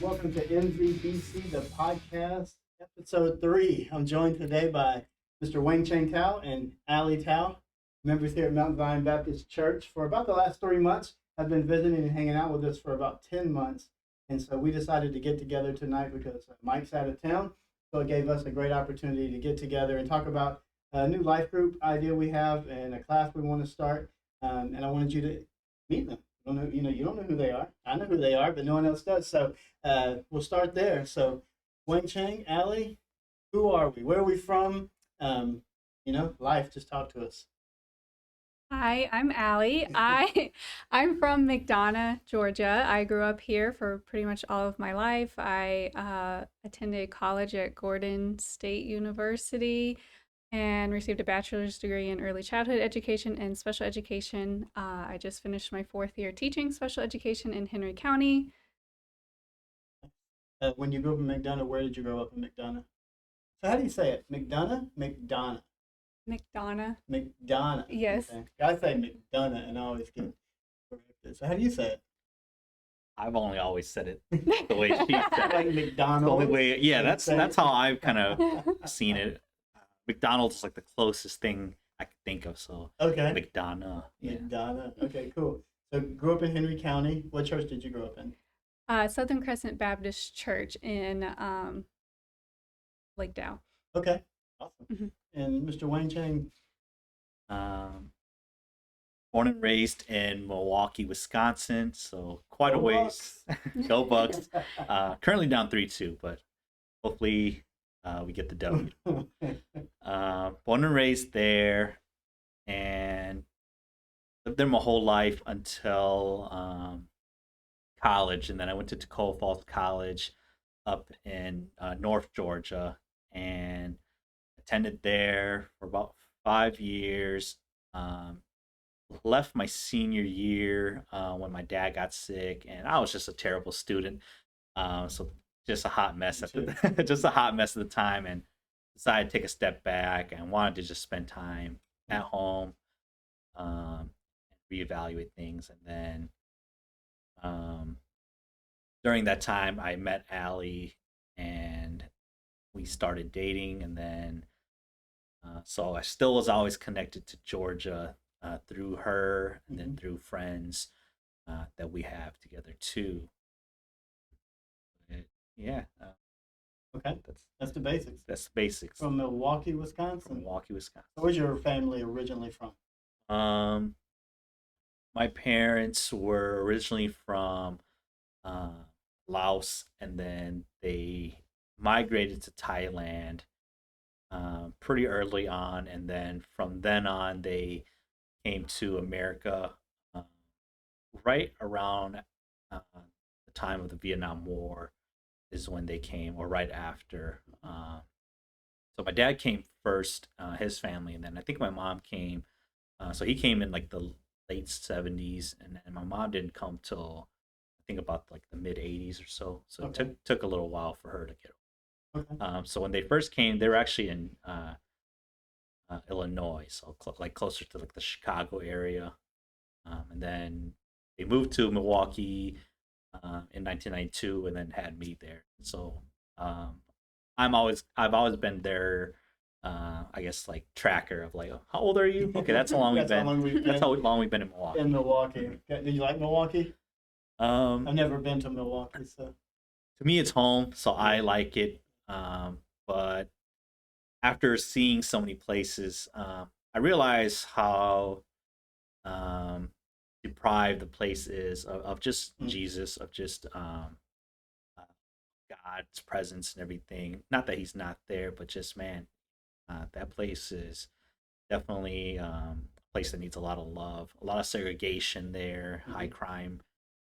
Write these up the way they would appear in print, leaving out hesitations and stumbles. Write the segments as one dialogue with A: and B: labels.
A: Welcome to MZBC The Podcast, Episode 3. I'm joined today by Mr. Wangcheng Thao and Ally Thao, members here at Mount Zion Baptist Church. For about the last 3 months, have been visiting and hanging out with us for about 10 months. And so we decided to get together tonight because Mike's out of town. So it gave us a great opportunity to get together and talk about a new life group idea we have and a class we want to start. And I wanted you to meet them. You don't know who they are. I know who they are, but no one else does. So we'll start there. So Wangcheng, Ally, who are we? Where are we from? Life. Just talk to us.
B: Hi, I'm Ally. I'm from McDonough, Georgia. I grew up here for pretty much all of my life. I attended college at Gordon State University and received a bachelor's degree in early childhood education and special education. I just finished my 4th year teaching special education in Henry County.
A: When you grew up in McDonough, where did you grow up in McDonough? So how do you say it? McDonough? McDonough. McDonough.
B: Yes.
A: Okay. I say McDonough and I always get corrected. So how do you say it?
C: I've only always said it the way she said it.
A: Like McDonald's.
C: The only way, yeah, that's how I've kind of seen it. McDonald's is like the closest thing I could think of. So
A: okay.
C: McDonough. Yeah.
A: McDonough. Okay, cool. So grew up in Henry County. What church did you grow up in?
B: Southern Crescent Baptist Church in Lake Dow.
A: Okay, awesome.
B: Mm-hmm.
A: And Mr. Wangcheng?
C: Born and raised in Milwaukee, Wisconsin, so quite a ways. Go Bucks. Currently down 3-2, but hopefully we get the W. Born and raised there, and lived there my whole life until college, and then I went to Tacoma Falls College up in North Georgia, and attended there for about 5 years. Left my senior year when my dad got sick, and I was just a terrible student. So just a hot mess at the time, and decided to take a step back and wanted to just spend time at home, and reevaluate things. And then during that time, I met Ally, and we started dating, and then so I still was always connected to Georgia through her, and then through friends that we have together too. Yeah.
A: Okay, that's the basics.
C: That's the basics.
A: From Milwaukee, Wisconsin.
C: Milwaukee, Wisconsin.
A: Where's your family originally from?
C: My parents were originally from Laos, and then they migrated to Thailand pretty early on, and then from then on they came to America right around the time of the Vietnam War is when they came, or right after. So my dad came first, his family, and then I think my mom came. So he came in like the late 70s, and my mom didn't come till I think about like the mid 80s or so. So
A: Okay.
C: it took a little while for her to get.
A: Okay.
C: So when they first came, they were actually in Illinois, so like closer to like the Chicago area, and then they moved to Milwaukee in 1992, and then had me there. So I've always been their I guess like tracker of like, how old are you? Okay, that's how long we've been. That's how long we've been in Milwaukee.
A: In Milwaukee. Did you like Milwaukee?
C: I've
A: never been to Milwaukee, so
C: to me it's home, so I like it. But after seeing so many places, I realize how deprived the place is of just Jesus, of just God's presence and everything. Not that he's not there, but just, man, that place is definitely a place that needs a lot of love, a lot of segregation there, high crime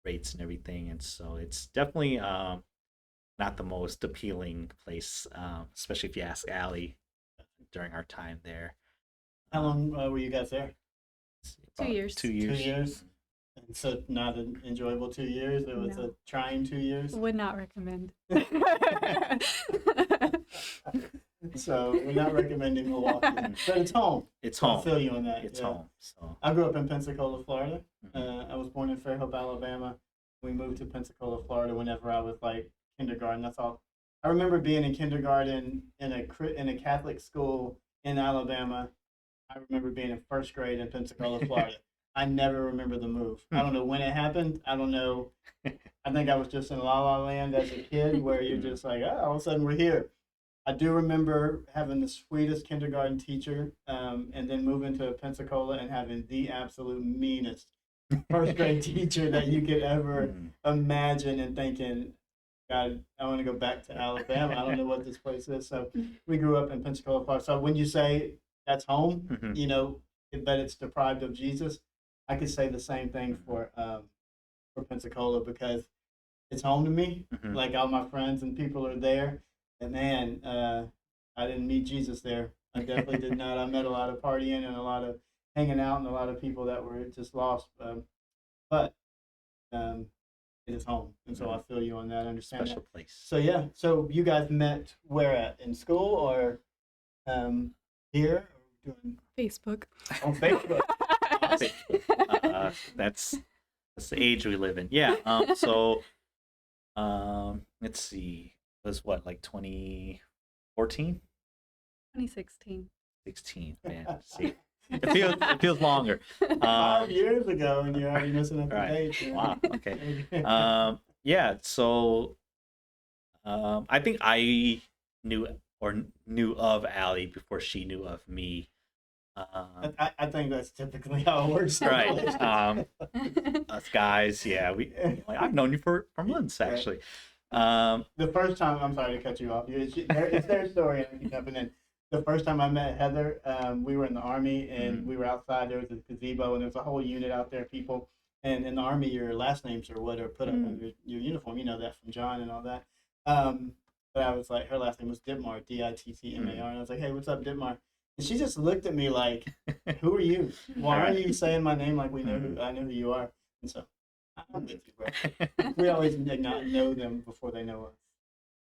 C: rates and everything. And so it's definitely not the most appealing place, especially if you ask Ally during our time there.
A: How long were you guys there?
B: 2 years.
C: 2 years.
A: 2 years. And so not an enjoyable 2 years. It was a trying 2 years.
B: Would not recommend.
A: So we're not recommending Milwaukee, but it's home.
C: It's home.
A: I feel you on that.
C: It's home. So
A: I grew up in Pensacola, Florida. I was born in Fairhope, Alabama. We moved to Pensacola, Florida whenever I was like kindergarten. That's all. I remember being in kindergarten in a Catholic school in Alabama. I remember being in first grade in Pensacola, Florida. I never remember the move. I don't know when it happened. I don't know. I think I was just in La La Land as a kid, where you're just like, oh, all of a sudden we're here. I do remember having the sweetest kindergarten teacher, and then moving to Pensacola and having the absolute meanest first grade teacher that you could ever imagine, and thinking, God, I want to go back to Alabama. I don't know what this place is. So we grew up in Pensacola, Florida. So when you say that's home, but it's deprived of Jesus, I could say the same thing for Pensacola, because it's home to me. Like, all my friends and people are there. And man, I didn't meet Jesus there. I definitely did not. I met a lot of partying and a lot of hanging out and a lot of people that were just lost. But it is home, and so I feel you on that. I understand
C: Special
A: that.
C: place.
A: So yeah, so you guys met where at? In school or here? Or doing
B: Facebook.
A: on Facebook?
C: That's the age we live in. Yeah. Let's see. It was what, like 2014?
B: 2016.
C: 16, man. See, it feels longer.
A: 5 years ago, and you're already missing up the
C: Right.
A: date.
C: Wow. Okay. Yeah. So, I think I knew of Allie before she knew of me.
A: I think that's typically how it works.
C: Right. Us guys, yeah, I've known you for months, actually.
A: The first time, I'm sorry to cut you off. It's their story, and I'm jumping in. The first time I met Heather, we were in the Army, and we were outside. There was a gazebo, and there was a whole unit out there, people. And in the Army, your last names are what are put up on your uniform. You know that from John and all that. But I was like, her last name was Dittmar, Dittmar. And I was like, hey, what's up, Dittmar? And she just looked at me like, who are you? Why are you saying my name like I know who you are? And so, I'm with you, bro. We always not know them before they know us.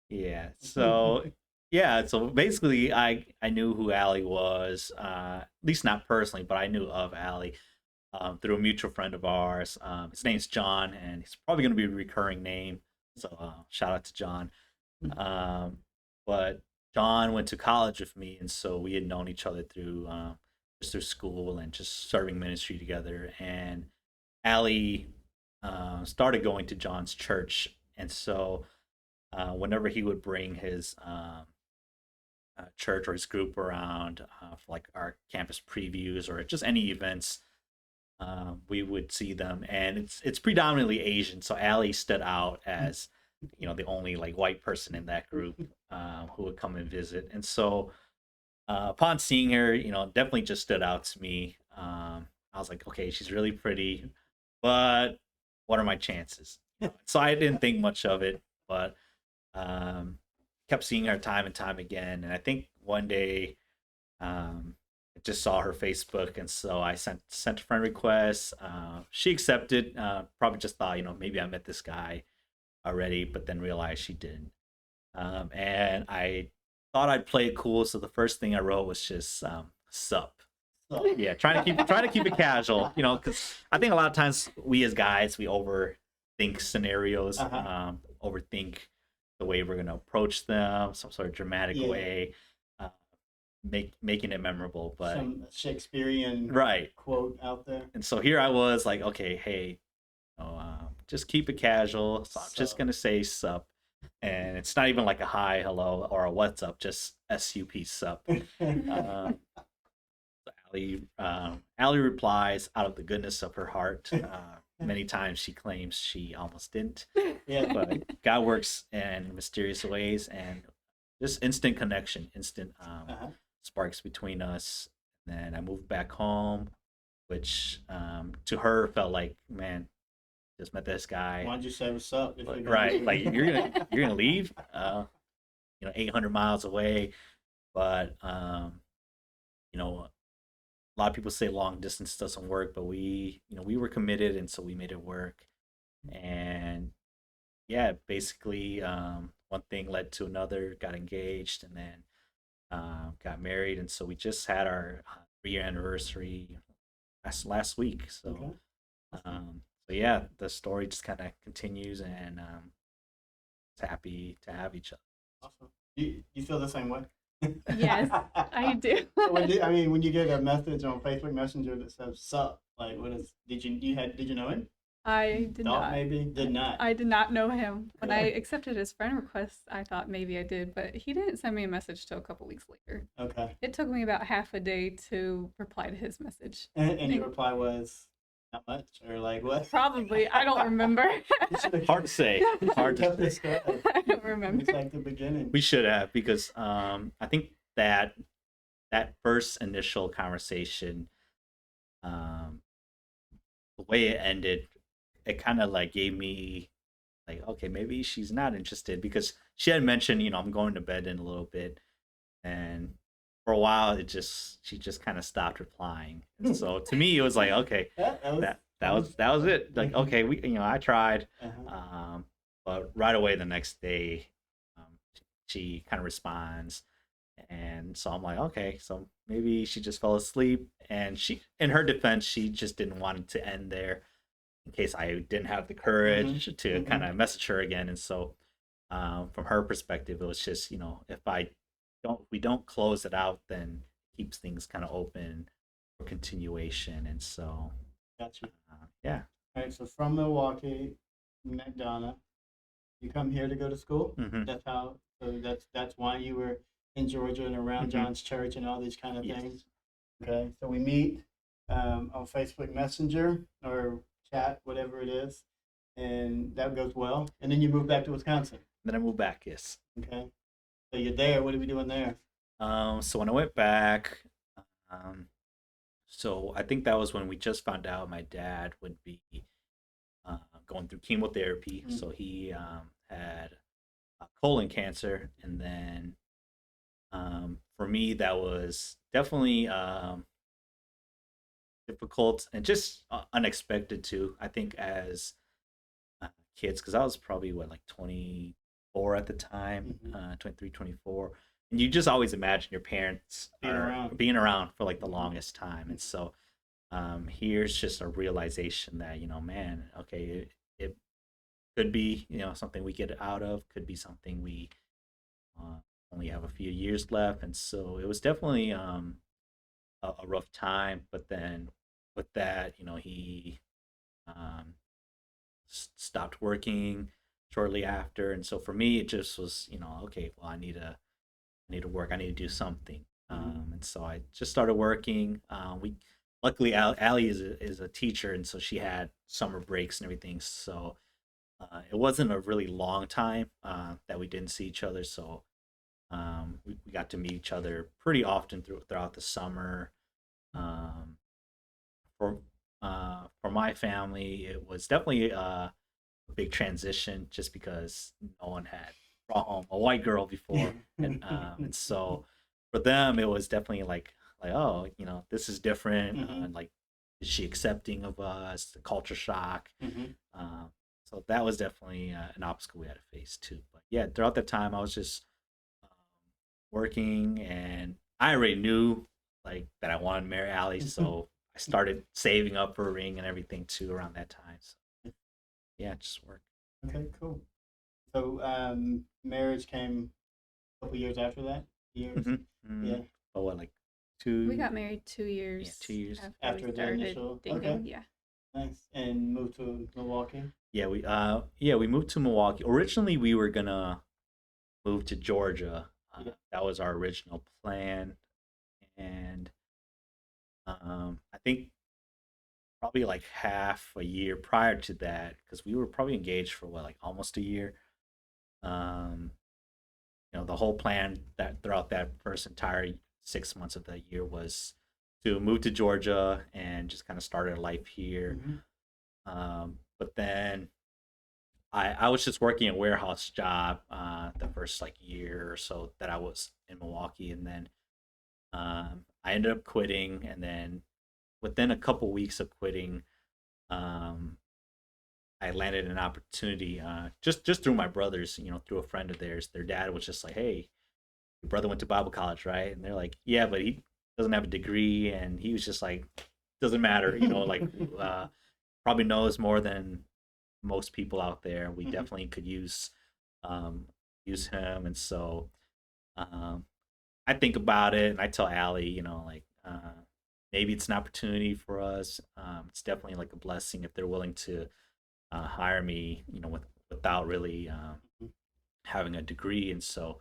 C: Yeah. So, yeah. So basically, I knew who Allie was, at least not personally, but I knew of Allie through a mutual friend of ours. His name's John, and he's probably going to be a recurring name. So shout out to John. But John went to college with me, and so we had known each other through just through school and just serving ministry together. And Allie started going to John's church, and so whenever he would bring his church or his group around for like our campus previews or just any events, we would see them, and it's predominantly Asian. So Allie stood out as the only like white person in that group who would come and visit. And so upon seeing her, definitely just stood out to me. I was like, okay, she's really pretty, but what are my chances? So I didn't think much of it, but kept seeing her time and time again. And I think one day I just saw her Facebook, and so I sent a friend request. She accepted. Probably just thought, maybe I met this guy already, but then realized she didn't. And I thought I'd play it cool, so the first thing I wrote was just sup. Yeah, trying to keep it casual, because I think a lot of times we as guys, we overthink scenarios, overthink the way we're gonna approach them, some sort of dramatic way, making it memorable. But
A: some Shakespearean quote out there.
C: And so here I was like, okay, hey, just keep it casual. So I'm just gonna say sup, and it's not even like a hi, hello, or a what's up, just SUP sup. Allie replies out of the goodness of her heart. Many times she claims she almost didn't.
A: Yeah.
C: But God works in mysterious ways, and just instant connection, instant sparks between us. And then I moved back home, which to her felt like, man, just met this guy.
A: Why'd you say what's up?
C: Right, like you're gonna leave, 800 miles away, but a lot of people say long distance doesn't work, but we were committed, and so we made it work. And yeah, basically, one thing led to another. Got engaged, and then got married, and so we just had our 3-year anniversary last week. So, so yeah, the story just kind of continues, and happy to have each other.
A: Awesome. You feel the same way?
B: Yes, I do.
A: So when you get a message on Facebook Messenger that says "sup," like what is? Did you know him?
B: I did
A: Thought
B: not.
A: maybe did not.
B: I did not know him. When I accepted his friend request, I thought maybe I did, but he didn't send me a message till a couple weeks later.
A: Okay.
B: It took me about half a day to reply to his message.
A: And your reply was not much, or like what?
B: Probably. I don't remember.
C: Hard to say. Hard to
A: Kept
C: say.
A: it
B: I don't remember.
A: It's like the beginning.
C: We should have, because I think that first initial conversation, the way it ended, it kind of like gave me like, okay, maybe she's not interested, because she had mentioned, I'm going to bed in a little bit, and for a while she just kind of stopped replying. And so to me it was like, okay, that was it. Like, okay, I tried. But right away the next day, she kind of responds, and so I'm like, okay, so maybe she just fell asleep, and she, in her defense, she just didn't want it to end there, in case I didn't have the courage to kind of message her again. And so from her perspective, it was just, if we don't close it out, then it keeps things kind of open for continuation. And so
A: Gotcha.
C: Yeah.
A: All right, so from Milwaukee, McDonough, you come here to go to school. That's why you were in Georgia and around John's church and all these kind of things. Okay, so we meet on Facebook Messenger or chat, whatever it is, and that goes well. And then you move back to Wisconsin.
C: Then I moved back. Yes.
A: Okay, so you're there. What are we doing there?
C: So when I went back, so I think that was when we just found out my dad would be going through chemotherapy. So he had colon cancer, and then for me that was definitely difficult and just unexpected too. I think as kids, because I was probably like 24 at the time, 23, 24, and you just always imagine your parents being around for like the longest time. And so here's just a realization that, man, okay, it could be, something we get out of, could be something we only have a few years left. And so it was definitely a rough time. But then with that, he stopped working shortly after. And so for me, it just was, okay, well, I need to work. I need to do something. And so I just started working. Luckily, Allie is a teacher, and so she had summer breaks and everything. So it wasn't a really long time that we didn't see each other. So we got to meet each other pretty often throughout the summer. For my family, it was definitely a big transition, just because no one had brought home a white girl before, and so for them it was definitely like oh, this is different. Like, is she accepting of us? The culture shock. So that was definitely an obstacle we had to face too. But yeah, throughout that time I was just working, and I already knew like that I wanted to marry Allie, so I started saving up for a ring and everything too around that time. So yeah, it just worked.
A: Okay, cool. So marriage came a couple years after that? Years? Yeah.
C: But what, like 2?
B: We got married 2 years.
C: Yeah, 2 years
A: after the initial.
B: Dating.
A: Okay.
B: Yeah.
A: Nice. And moved to Milwaukee?
C: Yeah, we moved to Milwaukee. Originally we were gonna move to Georgia. That was our original plan. And I think probably like half a year prior to that, because we were probably engaged for like almost a year. The whole plan that throughout that first entire 6 months of that year was to move to Georgia and just kind of start a life here. But then I was just working a warehouse job the first like year or so that I was in Milwaukee, and then I ended up quitting. And then within a couple weeks of quitting, I landed an opportunity just through my brothers, through a friend of theirs. Their dad was just like, hey, your brother went to Bible college, right? And they're like, yeah, but he doesn't have a degree. And he was just like, doesn't matter, like probably knows more than most people out there. We definitely could use um, use him. And so um, I think about it and I tell Allie, like maybe it's an opportunity for us. It's definitely like a blessing if they're willing to hire me, without really having a degree. And so,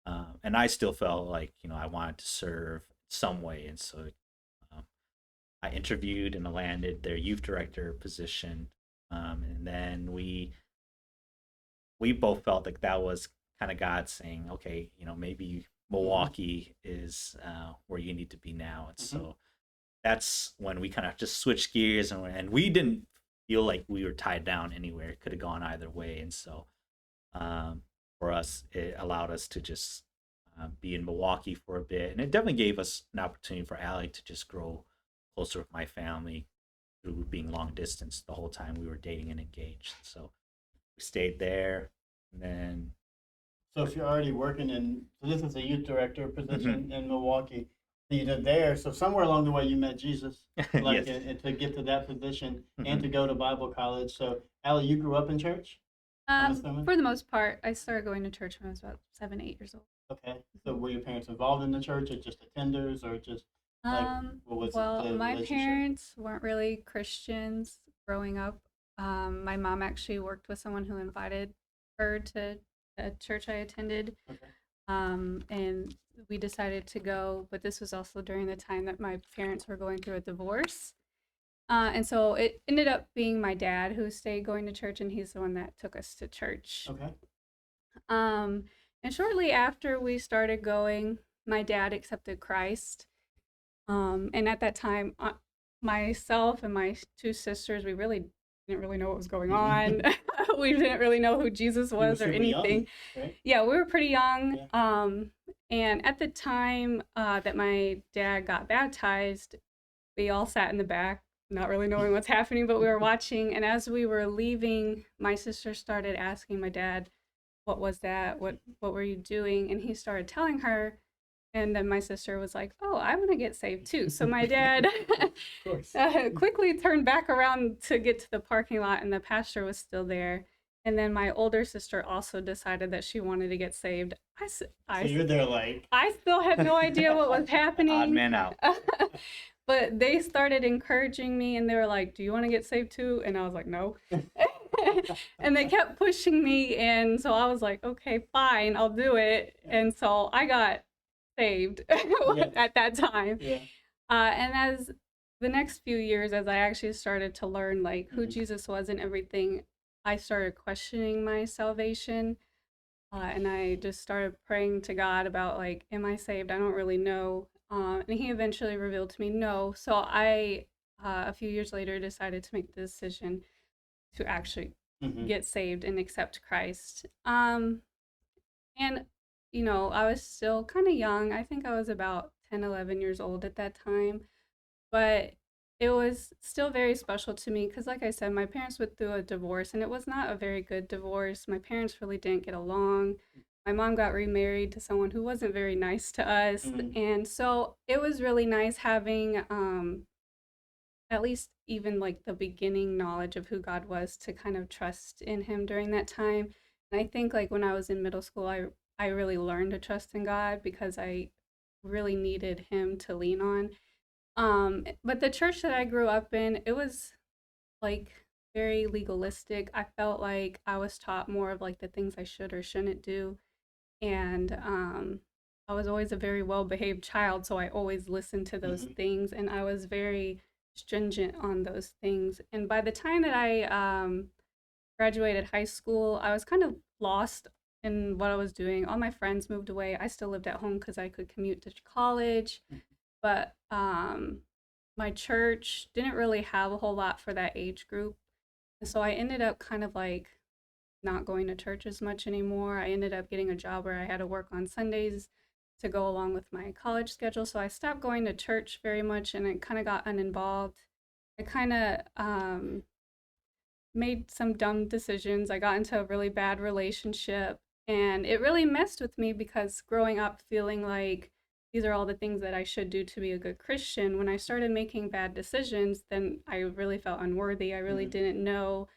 C: and I still felt like, I wanted to serve some way. And so um, I interviewed and I landed their youth director position. And then we both felt like that was kind of God saying, okay, maybe Milwaukee is where you need to be now. And so that's when we kind of just switched gears, and we didn't feel like we were tied down anywhere. It could have gone either way. And so for us, it allowed us to just be in Milwaukee for a bit. And it definitely gave us an opportunity for Allie to just grow closer with my family through being long distance the whole time we were dating and engaged. So we stayed there. And then
A: So if you're already working so this is a youth director position in Milwaukee, so you did there. So somewhere along the way you met Jesus, like,
C: yes.
A: and to get to that position and to go to Bible college. So Allie, you grew up in church, I'm assuming?
B: For the most part, I started going to church when I was about 7, 8 years old.
A: Okay. So were your parents involved in the church, or just attenders, or just like what was
B: Well,
A: the
B: my
A: relationship?
B: parents weren't really Christians growing up. My mom actually worked with someone who invited her to a church I attended.
A: Okay.
B: And we decided to go, but this was also during the time that my parents were going through a divorce. And so it ended up being my dad who stayed going to church, and he's the one that took us to church.
A: Okay.
B: And shortly after we started going, my dad accepted Christ. And at that time, myself and my two sisters, we really didn't really know what was going on. We didn't really know who Jesus was or anything.
A: Young, right?
B: Yeah, we were pretty young.
A: Yeah.
B: And at the time that my dad got baptized, we all sat in the back, not really knowing what's happening, but we were watching. And as we were leaving, my sister started asking my dad, "What was that? What were you doing?" And he started telling her. And then my sister was like, "Oh, I want to get saved too." So my dad
A: Of course.
B: quickly turned back around to get to the parking lot, and the pastor was still there. And then my older sister also decided that she wanted to get saved.
A: So you're there like,
B: I still had no idea what was happening.
C: Odd man out.
B: But they started encouraging me, and they were like, "Do you want to get saved too?" And I was like, "No." And they kept pushing me, and so I was like, "Okay, fine, I'll do it." And so I got saved at that time.
A: Yeah.
B: And as the next few years, as I actually started to learn like who Jesus was and everything, I started questioning my salvation. And I just started praying to God about like, am I saved? I don't really know. And he eventually revealed to me no. So I, a few years later, decided to make the decision to actually get saved and accept Christ. And I was still kind of young. I think I was about 10, 11 years old at that time. But it was still very special to me because, like I said, my parents went through a divorce, and it was not a very good divorce. My parents really didn't get along. My mom got remarried to someone who wasn't very nice to us. And so it was really nice having at least even like the beginning knowledge of who God was to kind of trust in him during that time. And I think like when I was in middle school, I really learned to trust in God because I really needed him to lean on. But the church that I grew up in, it was like very legalistic. I felt like I was taught more of like the things I should or shouldn't do. And I was always a very well-behaved child, so I always listened to those things, and I was very stringent on those things. And by the time that I graduated high school, I was kind of lost in what I was doing. All my friends moved away. I still lived at home because I could commute to college, but my church didn't really have a whole lot for that age group. And so I ended up kind of like not going to church as much anymore. I ended up getting a job where I had to work on Sundays to go along with my college schedule. So I stopped going to church very much, and it kind of got uninvolved. I kind of made some dumb decisions. I got into a really bad relationship, and it really messed with me because growing up feeling like these are all the things that I should do to be a good Christian, when I started making bad decisions, then I really felt unworthy. I really didn't know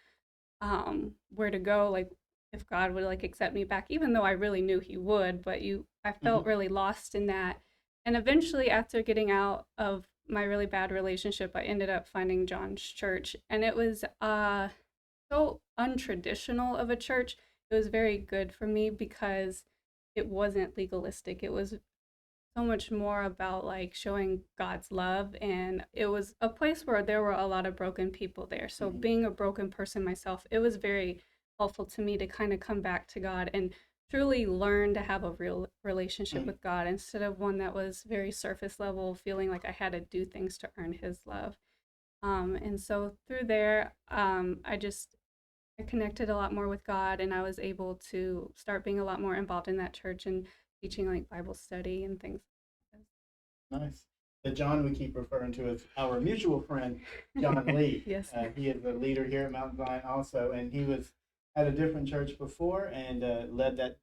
B: where to go. Like, if God would like accept me back, even though I really knew he would, but I felt really lost in that. And eventually, after getting out of my really bad relationship, I ended up finding John's church, and it was so untraditional of a church. It was very good for me because it wasn't legalistic. It was so much more about like showing God's love, and it was a place where there were a lot of broken people there. So being a broken person myself, it was very helpful to me to kind of come back to God and truly learn to have a real relationship with God instead of one that was very surface level, feeling like I had to do things to earn his love. And so through there, I connected a lot more with God, and I was able to start being a lot more involved in that church and teaching like Bible study and things.
A: Nice. The John we keep referring to is our mutual friend, John Lee.
B: Yes.
A: He is the leader here at Mount Zion also, and he was at a different church before and led that.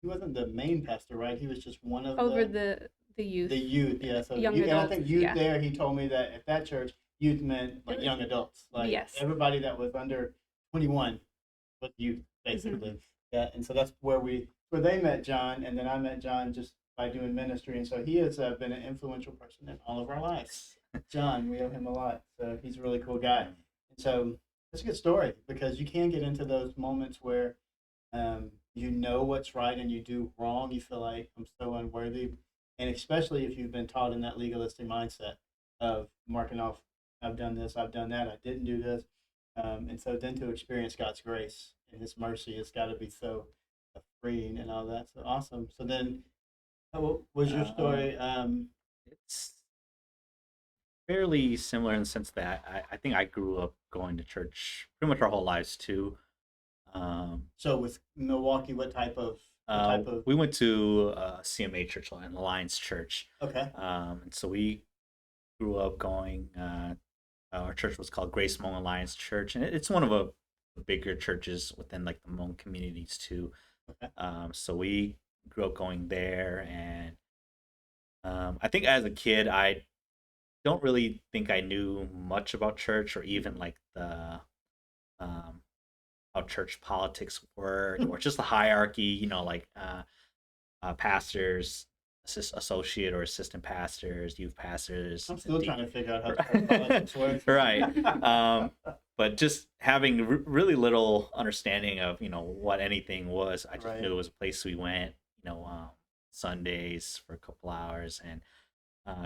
A: He wasn't the main pastor, right? He was just one of
B: the youth.
A: The youth, yeah. So
B: young
A: youth,
B: adults,
A: and I think youth
B: yeah.
A: there. He told me that at that church, youth meant like young adults, like
B: yes.
A: everybody that was under 21 was youth, basically. Yeah, and so that's where they met John, and then I met John just by doing ministry, and so he has been an influential person in all of our lives. John, we owe him a lot, so he's a really cool guy. And so it's a good story because you can get into those moments where you know what's right and you do wrong. You feel like I'm so unworthy, and especially if you've been taught in that legalistic mindset of marking off, I've done this, I've done that, I didn't do this, and so then to experience God's grace and His mercy, it's got to be so freeing and all that. So awesome. So then, what was your story?
C: It's fairly similar in the sense that I think I grew up going to church pretty much our whole lives too.
A: So with Milwaukee, what type of?
C: We went to CMA church, an Alliance church.
A: Okay.
C: And so we grew up going. Our church was called Grace Hmong Alliance Church, and it's one of the bigger churches within like the Hmong communities too.
A: Okay.
C: So we grew up going there, and I think as a kid, I don't really think I knew much about church or even like the how church politics work or just the hierarchy, you know, like pastors, associate or assistant pastors, youth pastors.
A: I'm still trying to figure out how church politics works.
C: Right. But just having really little understanding of, you know, what anything was. I just knew it was a place we went, you know, Sundays for a couple hours. And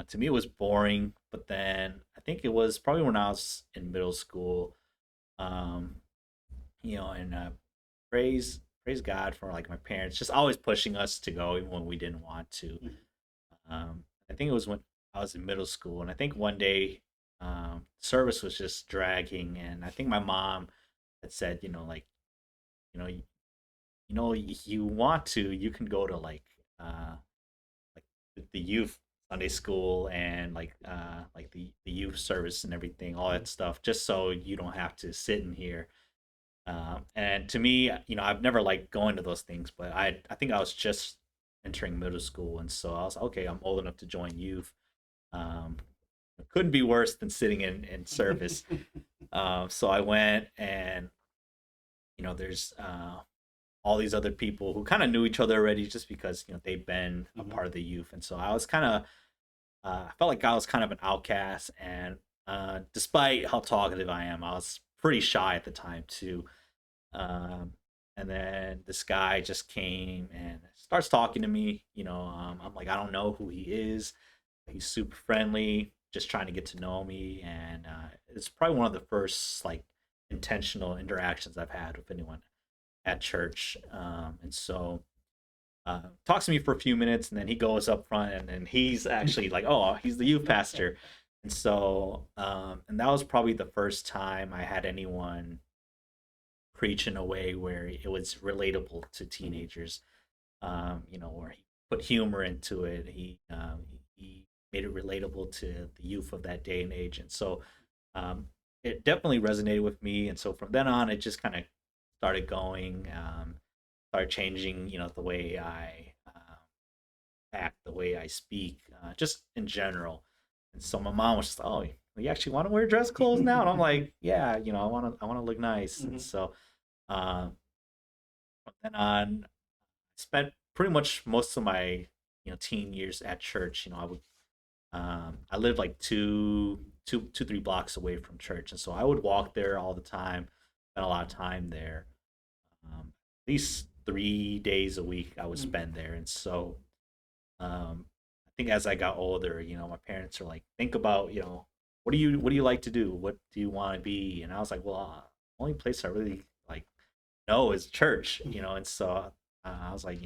C: to me, it was boring. But then I think it was probably when I was in middle school, you know, and praise God for like my parents just always pushing us to go even when we didn't want to. I think it was when I was in middle school, and I think one day service was just dragging, and I think my mom had said, you know, like, you want to, you can go to like the youth Sunday school and like the youth service and everything, all that stuff, just so you don't have to sit in here. And to me, you know, I've never liked going to those things, but I think I was just entering middle school, and so I was okay. I'm old enough to join youth. It couldn't be worse than sitting in service. So I went, and you know, there's all these other people who kind of knew each other already, just because you know they've been a part of the youth, and so I was kind of I felt like I was kind of an outcast, and despite how talkative I am, I was pretty shy at the time too. And then this guy just came and starts talking to me. You know, I'm like, I don't know who he is. He's super friendly, just trying to get to know me, and it's probably one of the first like intentional interactions I've had with anyone at church. And so talks to me for a few minutes, and then he goes up front, and then he's actually like, oh, he's the youth pastor. And so and that was probably the first time I had anyone preach in a way where it was relatable to teenagers. You know, where he put humor into it. He made it relatable to the youth of that day and age, and so it definitely resonated with me. And so from then on, it just kind of started going, started changing, you know, the way I act, the way I speak, just in general. And so my mom was just, oh, you actually want to wear dress clothes now? And I'm like, yeah, you know, I want to look nice. And so from then on, spent pretty much most of my teen years at church. I lived like 3 blocks away from church, and so I would walk there all the time, spend a lot of time there. At least 3 days a week I would spend there, and so I think as I got older, my parents are like, think about, what do you like to do? What do you want to be? And I was like, well, only place I really like know is church, and so I was like,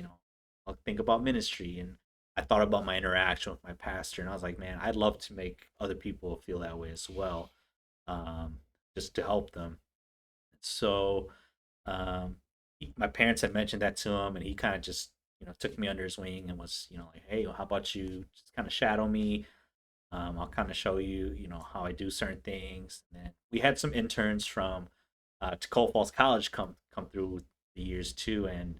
C: I'll think about ministry, and I thought about my interaction with my pastor, and I was like, man, I'd love to make other people feel that way as well, just to help them. So my parents had mentioned that to him, and he kind of just took me under his wing and was like, hey, how about you just kind of shadow me? I'll kind of show you how I do certain things. And then we had some interns from Tacoma Falls College come through the years too, and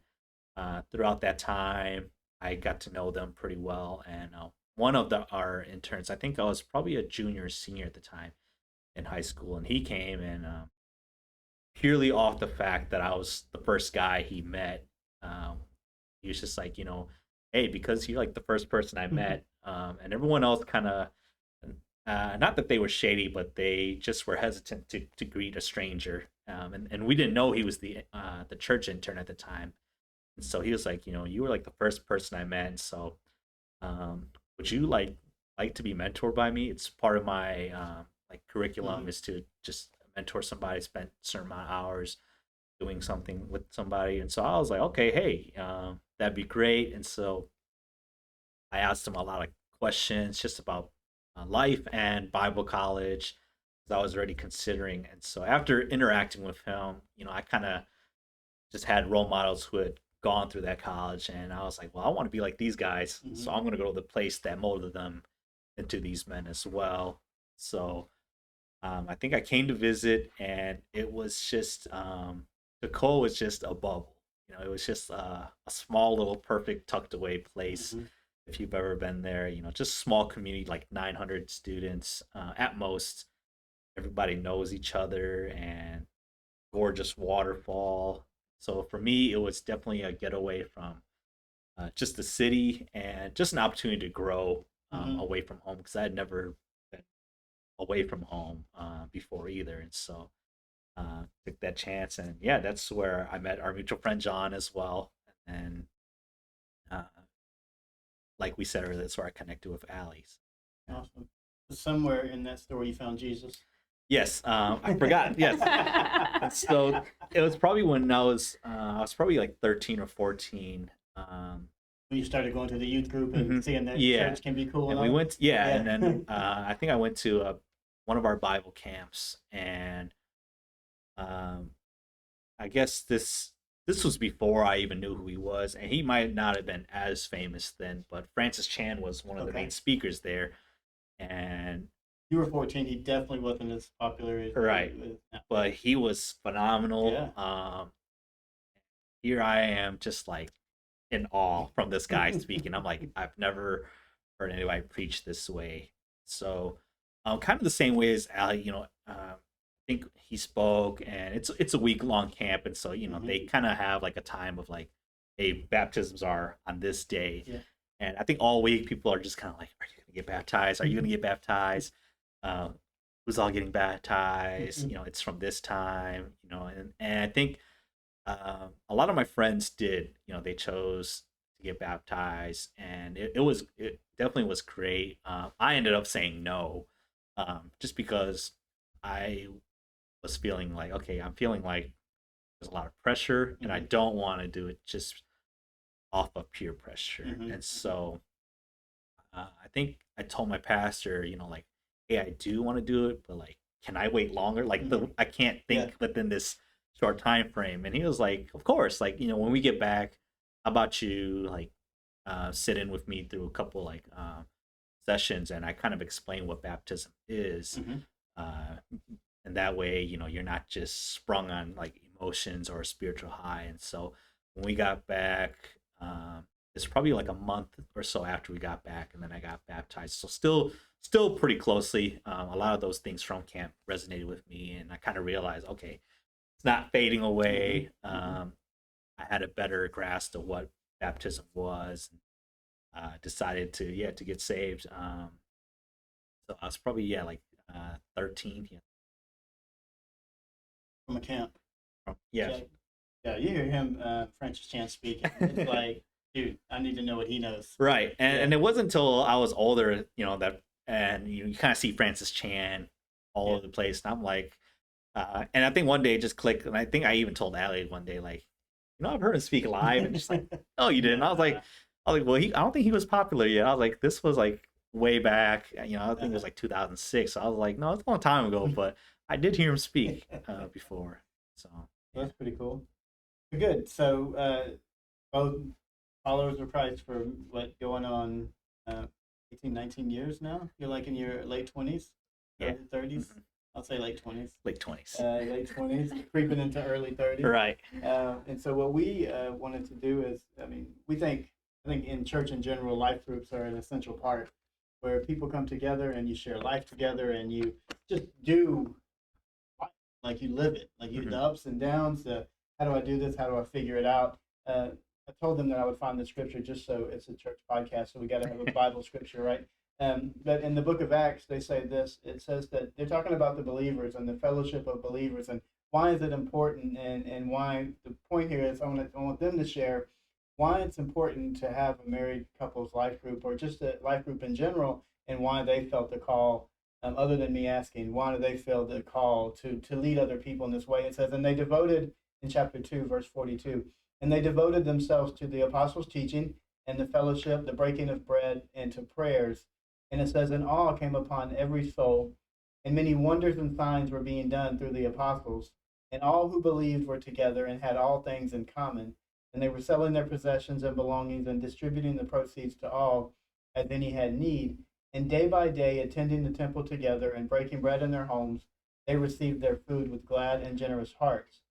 C: throughout that time I got to know them pretty well. And one of our interns, I think I was probably a junior or senior at the time in high school, and he came, and purely off the fact that I was the first guy he met, he was just like, hey, because you're like the first person I met, and everyone else kind of, not that they were shady, but they just were hesitant to greet a stranger, and we didn't know he was the church intern at the time, and so he was like, you were like the first person I met, and so would you like to be mentored by me? It's part of my like curriculum is to just mentor somebody, spend a certain amount of hours doing something with somebody. And so I was like, okay, hey, that'd be great. And so I asked him a lot of questions just about life and Bible college, because I was already considering. And so after interacting with him, I kind of just had role models who had gone through that college, and I was like, well, I want to be like these guys. So I'm going to go to the place that molded them into these men as well. So I think I came to visit, and it was just Tacoma was just a bubble. It was just a small little perfect tucked away place. If you've ever been there, just small community, like 900 students at most. Everybody knows each other, and gorgeous waterfall. So for me, it was definitely a getaway from just the city, and just an opportunity to grow away from home, because I had never been away from home before either. And so took that chance, and yeah, that's where I met our mutual friend John as well. And like we said earlier, that's where I connected with Ally's.
A: Awesome. Somewhere in that story you found Jesus.
C: Yes, I forgot. Yes, and so it was probably when I was probably like 13 or 14.
A: When you started going to the youth group and seeing that church can be cool.
C: And we went, and then I think I went to one of our Bible camps, and I guess this was before I even knew who he was, and he might not have been as famous then, but Francis Chan was one of the main speakers there, and
A: you were 14. He definitely wasn't as popular as
C: right, but he was phenomenal.
A: Yeah.
C: Here I am, just like in awe from this guy speaking. I'm like, I've never heard anybody preach this way. So, kind of the same way as Ally. I think he spoke, and it's a week-long camp, and so they kind of have like a time of like, hey, baptisms are on this day, and I think all week people are just kind of like, are you gonna get baptized? Are you gonna get baptized? Who's all getting baptized? It's from this time, and I think a lot of my friends did. They chose to get baptized, and it definitely was great. I ended up saying no, just because I was feeling like, okay, I'm feeling like there's a lot of pressure, and I don't want to do it just off of peer pressure. And so I think I told my pastor, like, hey, I do want to do it, but like, can I wait longer? Like, I can't think within this short time frame. And he was like, of course, like, when we get back, how about you like sit in with me through a couple like sessions, and I kind of explain what baptism is. And that way, you're not just sprung on like emotions or a spiritual high. And so when we got back, it's probably like a month or so after we got back, and then I got baptized. So still pretty closely. A lot of those things from camp resonated with me, and I kind of realized, okay, it's not fading away. I had a better grasp of what baptism was, and decided to get saved. So I was probably like 13. Yeah.
A: From a camp.
C: Yeah.
A: Yeah, you hear him, Francis Chan speaking. It's like, dude, I need to know what he knows.
C: Right. And it wasn't until I was older, that, and you kind of see Francis Chan all over the place. And I'm like, and I think one day it just clicked. And I think I even told Allie one day, like, I've heard him speak live. And she's like, oh, you didn't? I was like, well, I don't think he was popular yet. I was like, this was like way back, I think it was like 2006. So I was like, no, it's a long time ago, but I did hear him speak before. So
A: that's pretty cool. Good. So both followers of Christ for going on 18, 19 years now? You're like in your late 20s, early 30s? Mm-hmm. I'll say late 20s.
C: Late 20s.
A: Late 20s, creeping into early 30s.
C: Right.
A: And so what we wanted to do is, I think in church in general, life groups are an essential part where people come together and you share life together and you just do life, like you live it, like you the ups and downs, how do I do this? How do I figure it out? I told them that I would find the scripture just so it's a church podcast, so we got to have a Bible scripture, right? But in the book of Acts, they say this. It says that they're talking about the believers and the fellowship of believers and why is it important and why the point here is I want them to share why it's important to have a married couple's life group or just a life group in general and why they felt the call, other than me asking, why do they feel the call to lead other people in this way? It says, and they devoted, in chapter 2, verse 42, and they devoted themselves to the apostles' teaching and the fellowship, the breaking of bread, and to prayers. And it says, and awe came upon every soul, and many wonders and signs were being done through the apostles. And all who believed were together and had all things in common. And they were selling their possessions and belongings and distributing the proceeds to all as any had need. And day by day, attending the temple together and breaking bread in their homes, they received their food with glad and generous hearts,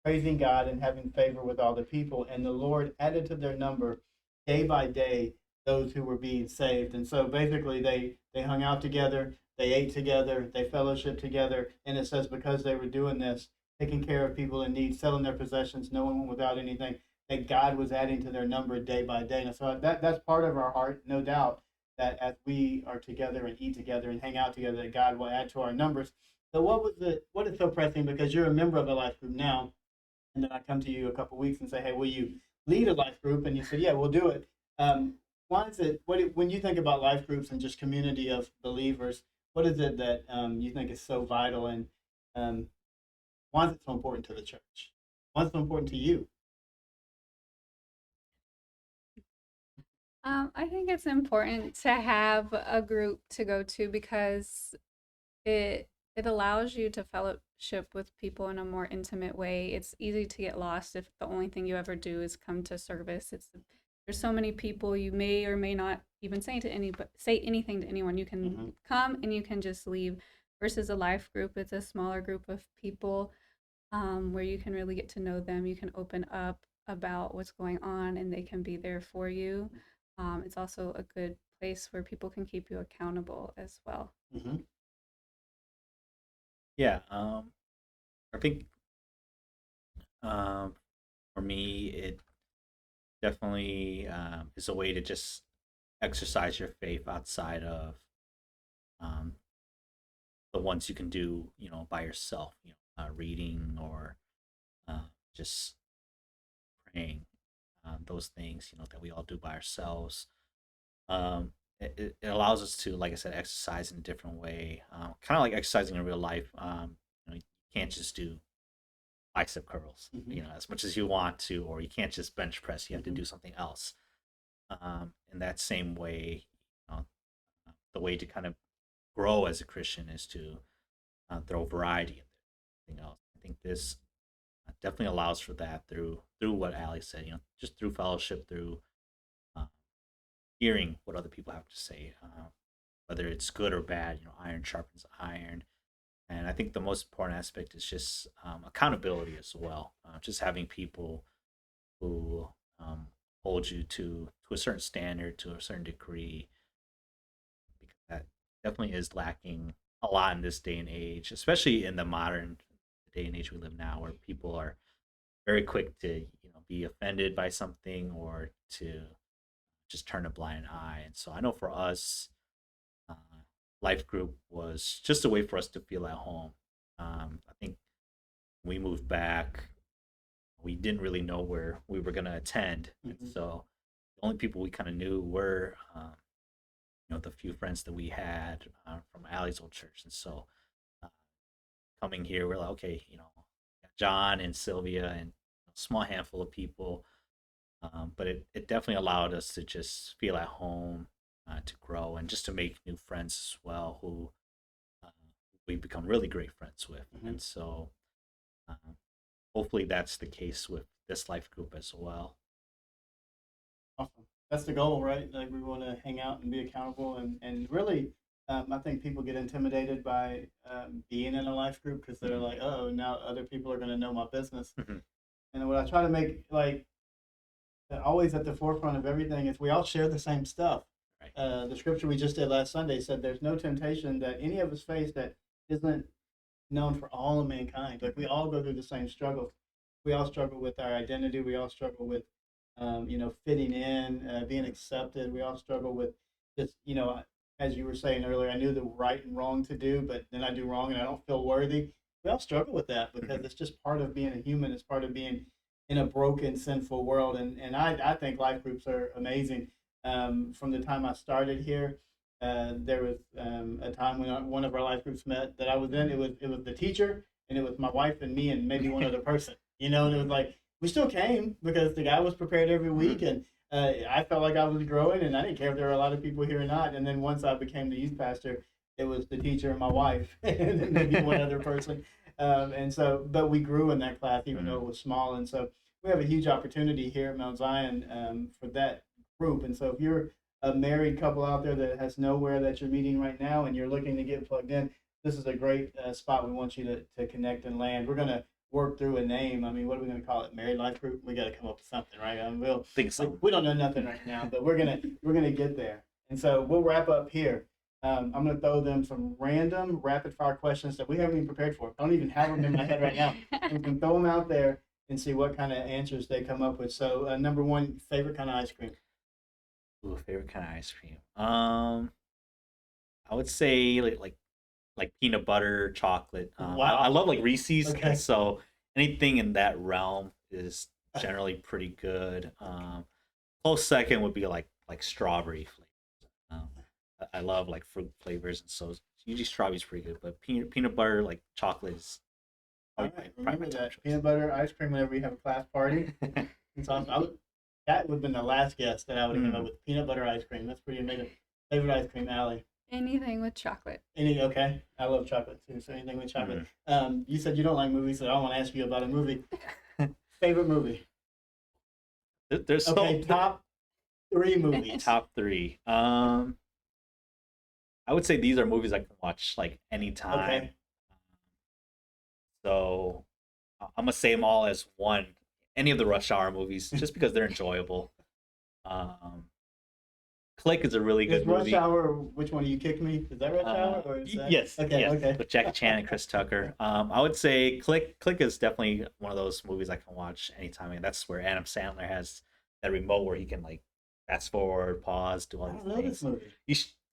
A: praising God and having favor with all the people. And the Lord added to their number day by day those who were being saved. And so basically they hung out together, they ate together, they fellowshiped together. And it says because they were doing this, taking care of people in need, selling their possessions, no one went without anything, that God was adding to their number day by day. And so that's part of our heart, no doubt, that as we are together and eat together and hang out together, that God will add to our numbers. So what is so pressing, because you're a member of a life group now, and then I come to you a couple of weeks and say, hey, will you lead a life group? And you said, yeah, we'll do it. Why is it, when you think about life groups and just community of believers, what is it that you think is so vital, and why is it so important to the church? Why is it so important to you?
B: I think it's important to have a group to go to because it allows you to fellowship with people in a more intimate way. It's easy to get lost if the only thing you ever do is come to service. There's so many people, you may or may not even say anything to anyone. You can come and you can just leave. Versus a life group, it's a smaller group of people where you can really get to know them. You can open up about what's going on and they can be there for you. It's also a good place where people can keep you accountable as well.
A: Mm-hmm.
C: Yeah, I think for me, it definitely is a way to just exercise your faith outside of the ones you can do, by yourself, reading or just praying, those things, that we all do by ourselves. It allows us to, like I said, exercise in a different way, kind of like exercising in real life. You can't just do bicep curls, as much as you want to, or you can't just bench press. You have to do something else. In that same way, the way to kind of grow as a Christian is to throw variety in everything else. I think this definitely allows for that through what Ally said. Just through fellowship, through hearing what other people have to say, whether it's good or bad. Iron sharpens iron, and I think the most important aspect is just accountability as well. Just having people who hold you to a certain standard, to a certain degree, because that definitely is lacking a lot in this day and age, especially in the modern day and age we live now, where people are very quick to be offended by something or to just turn a blind eye. And so I know for us, uh, life group was just a way for us to feel at home. I think we moved back, we didn't really know where we were going to attend. And so the only people we kind of knew were, the few friends that we had from Allie's old church. And so uh, coming here, we're like, okay, John and Sylvia and a small handful of people. But it definitely allowed us to just feel at home, to grow, and just to make new friends as well, who we become really great friends with. And so hopefully that's the case with this life group as well.
A: Awesome. That's the goal, right? Like we want to hang out and be accountable, and really, I think people get intimidated by being in a life group because they're like, oh, now other people are going to know my business. And what I try to make always at the forefront of everything is we all share the same stuff. Right. The scripture we just did last Sunday said there's no temptation that any of us face that isn't known for all of mankind. Like we all go through the same struggle. We all struggle with our identity. We all struggle with fitting in, being accepted. We all struggle with just, as you were saying earlier, I knew the right and wrong to do, but then I do wrong and I don't feel worthy. We all struggle with that because it's just part of being a human. It's part of being in a broken, sinful world. And I think life groups are amazing. From the time I started here, there was a time when one of our life groups met that I was in. It was the teacher, and it was my wife and me and maybe one other person, and it was like, we still came because the guy was prepared every week, and I felt like I was growing, and I didn't care if there were a lot of people here or not. And then once I became the youth pastor, it was the teacher and my wife, and then maybe one other person. But we grew in that class, even though it was small. And so we have a huge opportunity here at Mount Zion for that group. And so if you're a married couple out there that has nowhere that you're meeting right now and you're looking to get plugged in, this is a great spot we want you to connect and land. We're going to work through a name. I mean, what are we going to call it? Married Life Group? We got to come up with something, right? We'll think so. We don't know nothing right now, but we're gonna get there. And so we'll wrap up here. I'm going to throw them some random rapid fire questions that we haven't even prepared for. I don't even have them in my head right now. We can throw them out there and see what kind of answers they come up with. So number one, favorite kind of ice cream?
C: Ooh, favorite kind of ice cream. I would say like peanut butter, chocolate.
A: Wow.
C: I love like Reese's.
A: Okay.
C: So anything in that realm is generally pretty good. Close second would be like strawberry flavors. I love like fruit flavors, and so usually strawberry's pretty good. But peanut butter, like chocolate is.
A: All right, remember that peanut butter ice cream whenever we have a class party. It's awesome. That would have been the last guess that I would have come up with. Peanut butter ice cream. That's pretty amazing. Favorite ice cream, Allie?
B: Anything with chocolate.
A: Okay. I love chocolate too, so anything with chocolate. You said you don't like movies, so I want to ask you about a movie. Favorite movie?
C: There's
A: top 3 movies.
C: Top 3. I would say these are movies I can watch like anytime.
A: Okay.
C: So I'm gonna say them all as one. Any of the Rush Hour movies, just because they're enjoyable. Click is a really good movie.
A: Rush Hour, which one? You Kicked Me? Is that Rush Hour? Or is that...
C: Yes.
A: Okay.
C: Yes,
A: Okay.
C: with Jackie Chan and Chris Tucker. I would say Click is definitely one of those movies I can watch anytime. And that's where Adam Sandler has that remote where he can like fast forward, pause, do all these things.
A: I know this movie.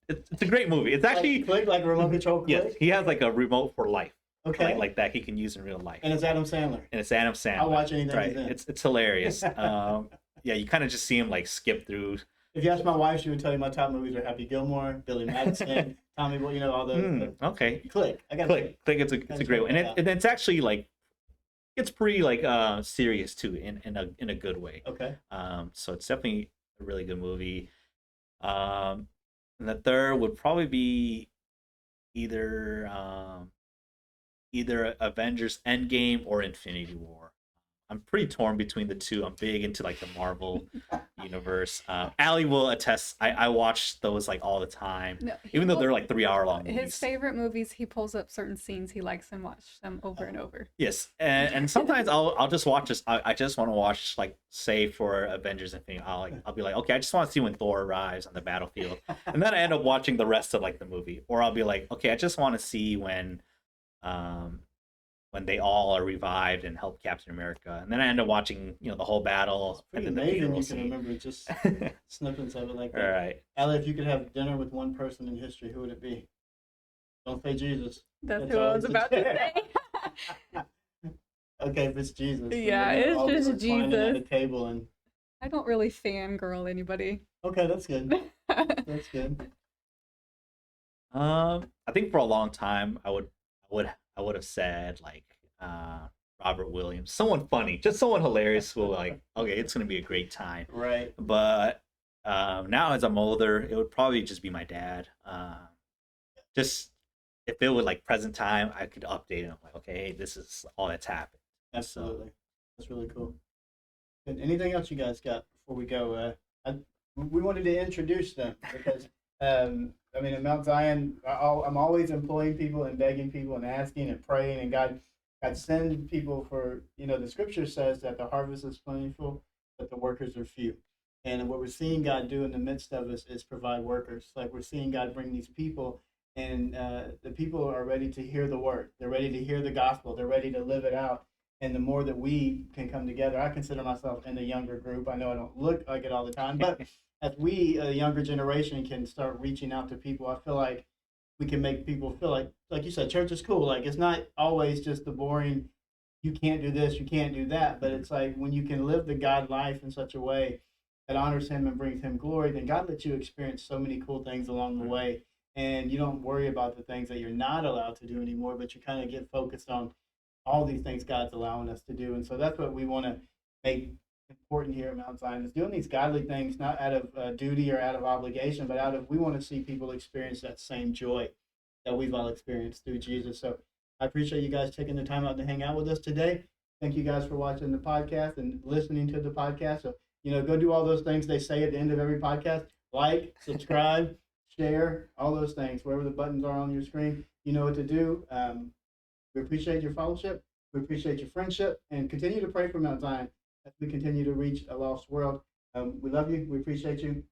C: It's a great movie. It's actually
A: like Click, like remote control Click?
C: Yes, he has like a remote for life.
A: Okay.
C: Like that he can use in real life.
A: And it's Adam Sandler. I'll watch anything he's in.
C: It's hilarious. Yeah, you kind of just see him like skip through.
A: If you ask my wife, she would tell you my top movies are Happy Gilmore, Billy Madison, Tommy Boy, all those.
C: Okay.
A: Click.
C: Click. It's a great one. And it's actually like it's pretty like serious too in a good way.
A: Okay.
C: So it's definitely a really good movie. And the third would probably be either Avengers Endgame or Infinity War. I'm pretty torn between the two. I'm big into like the Marvel universe. Allie will attest. I watch those like all the time, even though they're like 3-hour long movies.
B: His favorite movies, he pulls up certain scenes he likes and watch them over and over.
C: Yes, and sometimes I'll just watch this. I just want to watch like say for Avengers Infinity. I'll be like, okay, I just want to see when Thor arrives on the battlefield, and then I end up watching the rest of like the movie. Or I'll be like, okay, I just want to see when when they all are revived and help Captain America. And then I end up watching, the whole battle.
A: It's pretty
C: and then
A: amazing
C: the
A: you
C: scene.
A: can remember just snippets of it like
C: All
A: that.
C: right.
A: Allie, if you could have dinner with one person in history, who would it be? Don't say Jesus.
B: That's who I was about to say.
A: Okay, if it's Jesus.
B: Yeah,
A: then
B: it's
A: all
B: just
A: reclining at a
B: Jesus.
A: table and
B: I don't really fangirl anybody.
A: okay, that's good. That's good.
C: I think for a long time I would have said like Robert Williams, someone funny, just someone hilarious who like, okay, it's gonna be a great time.
A: Right.
C: But now as I'm older, it would probably just be my dad. Just if it was like present time, I could update him like, okay, hey, this is all that's happened.
A: Absolutely. That's really cool. And anything else you guys got before we go? We wanted to introduce them because, I mean, at Mount Zion, I'm always employing people and begging people and asking and praying, and God send people for, the scripture says that the harvest is plentiful, but the workers are few. And what we're seeing God do in the midst of us is provide workers. Like we're seeing God bring these people, and the people are ready to hear the word. They're ready to hear the gospel. They're ready to live it out. And the more that we can come together, I consider myself in the younger group. I know I don't look like it all the time, but as we, a younger generation, can start reaching out to people, I feel like we can make people feel like you said, church is cool. Like it's not always just the boring, you can't do this, you can't do that. But it's like when you can live the God life in such a way that honors him and brings him glory, then God lets you experience so many cool things along the way. And you don't worry about the things that you're not allowed to do anymore, but you kind of get focused on all these things God's allowing us to do. And so that's what we want to make important here at Mount Zion, is doing these godly things, not out of duty or out of obligation, but we want to see people experience that same joy that we've all experienced through Jesus. So I appreciate you guys taking the time out to hang out with us today. Thank you guys for watching the podcast and listening to the podcast. So, go do all those things they say at the end of every podcast. Like, subscribe, share, all those things. Wherever the buttons are on your screen, you know what to do. We appreciate your fellowship. We appreciate your friendship, and continue to pray for Mount Zion as we continue to reach a lost world. We love you. We appreciate you.